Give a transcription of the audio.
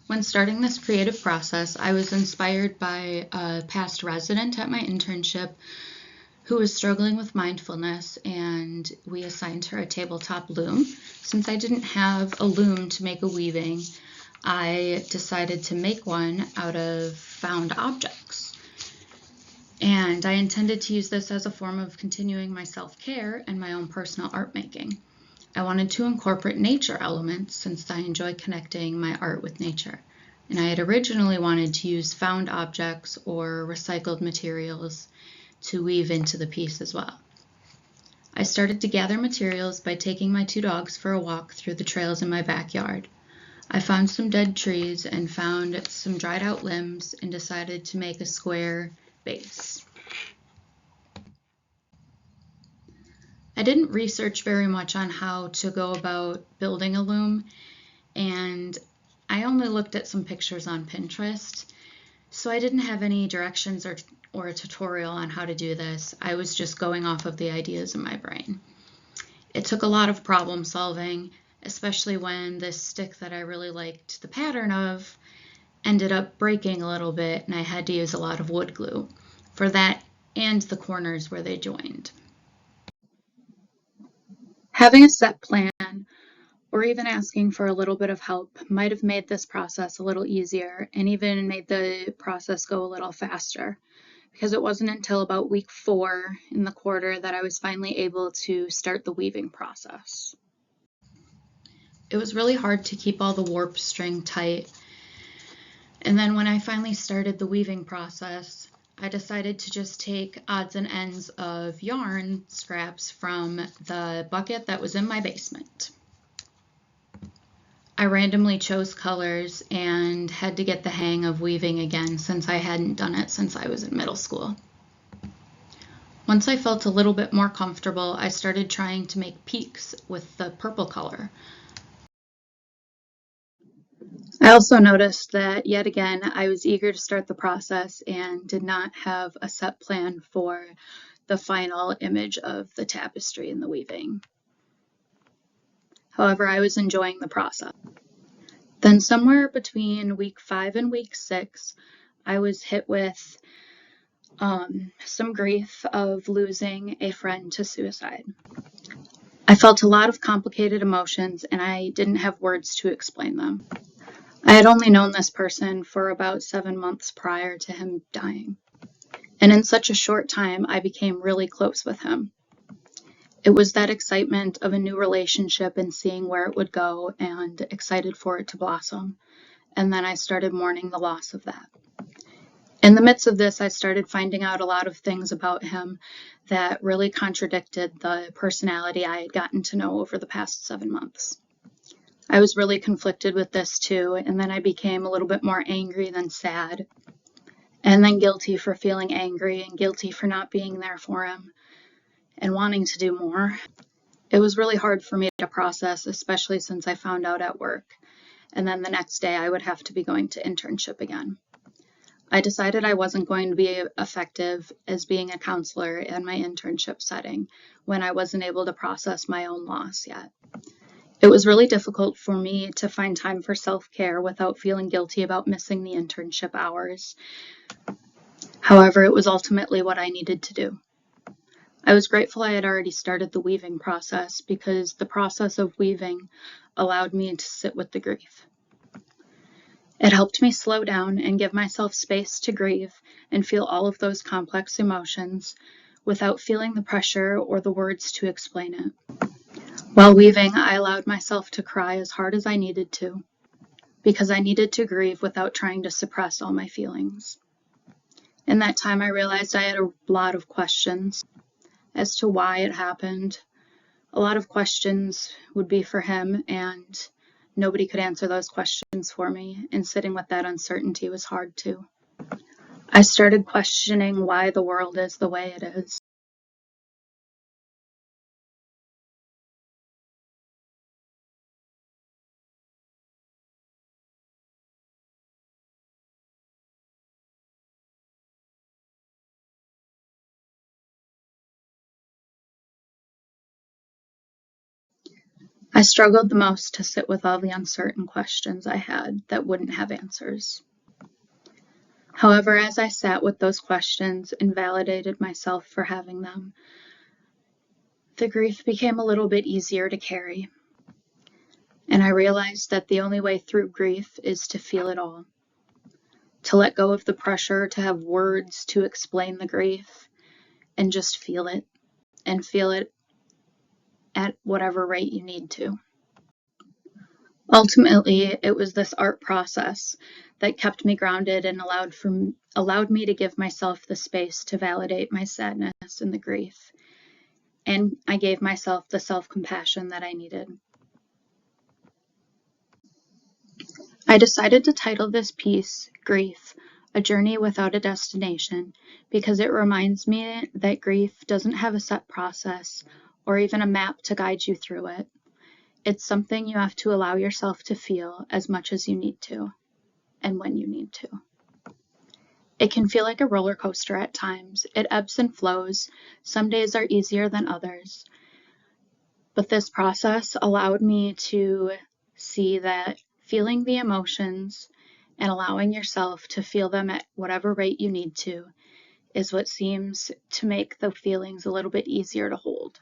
When starting this creative process, I was inspired by a past resident at my internship who was struggling with mindfulness, and we assigned her a tabletop loom. Since I didn't have a loom to make a weaving, I decided to make one out of found objects. And I intended to use this as a form of continuing my self-care and my own personal art making. I wanted to incorporate nature elements since I enjoy connecting my art with nature. And I had originally wanted to use found objects or recycled materials to weave into the piece as well. I started to gather materials by taking my 2 dogs for a walk through the trails in my backyard. I found some dead trees and found some dried out limbs and decided to make a square base. I didn't research very much on how to go about building a loom, and I only looked at some pictures on Pinterest, so I didn't have any directions or a tutorial on how to do this. I was just going off of the ideas in my brain. It took a lot of problem solving, especially when this stick that I really liked the pattern of ended up breaking a little bit, and I had to use a lot of wood glue for that and the corners where they joined. Having a set plan or even asking for a little bit of help might have made this process a little easier and even made the process go a little faster, because it wasn't until about week 4 in the quarter that I was finally able to start the weaving process. It was really hard to keep all the warp string tight, and then when I finally started the weaving process, I decided to just take odds and ends of yarn scraps from the bucket that was in my basement. I randomly chose colors and had to get the hang of weaving again since I hadn't done it since I was in middle school. Once I felt a little bit more comfortable, I started trying to make peaks with the purple color. I also noticed that yet again I was eager to start the process and did not have a set plan for the final image of the tapestry and the weaving. However, I was enjoying the process. Then somewhere between week 5 and week 6, I was hit with some grief of losing a friend to suicide. I felt a lot of complicated emotions and I didn't have words to explain them. I had only known this person for about 7 months prior to him dying. And in such a short time, I became really close with him. It was that excitement of a new relationship and seeing where it would go and excited for it to blossom. And then I started mourning the loss of that. In the midst of this, I started finding out a lot of things about him that really contradicted the personality I had gotten to know over the past 7 months. I was really conflicted with this too, and then I became a little bit more angry than sad, and then guilty for feeling angry and guilty for not being there for him and wanting to do more. It was really hard for me to process, especially since I found out at work, and then the next day I would have to be going to internship again. I decided I wasn't going to be effective as being a counselor in my internship setting when I wasn't able to process my own loss yet. It was really difficult for me to find time for self-care without feeling guilty about missing the internship hours. However, it was ultimately what I needed to do. I was grateful I had already started the weaving process because the process of weaving allowed me to sit with the grief. It helped me slow down and give myself space to grieve and feel all of those complex emotions without feeling the pressure or the words to explain it. While weaving, I allowed myself to cry as hard as I needed to, because I needed to grieve without trying to suppress all my feelings. In that time, I realized I had a lot of questions as to why it happened. A lot of questions would be for him, and nobody could answer those questions for me, and sitting with that uncertainty was hard too. I started questioning why the world is the way it is. I struggled the most to sit with all the uncertain questions I had that wouldn't have answers. However, as I sat with those questions and validated myself for having them, the grief became a little bit easier to carry. And I realized that the only way through grief is to feel it all, to let go of the pressure to have words to explain the grief, and just feel it, and feel it at whatever rate you need to. Ultimately, it was this art process that kept me grounded and allowed me to give myself the space to validate my sadness and the grief. And I gave myself the self-compassion that I needed. I decided to title this piece, Grief, A Journey Without a Destination, because it reminds me that grief doesn't have a set process or even a map to guide you through it. It's something you have to allow yourself to feel as much as you need to, and when you need to. It can feel like a roller coaster at times. It ebbs and flows. Some days are easier than others. But this process allowed me to see that feeling the emotions and allowing yourself to feel them at whatever rate you need to is what seems to make the feelings a little bit easier to hold.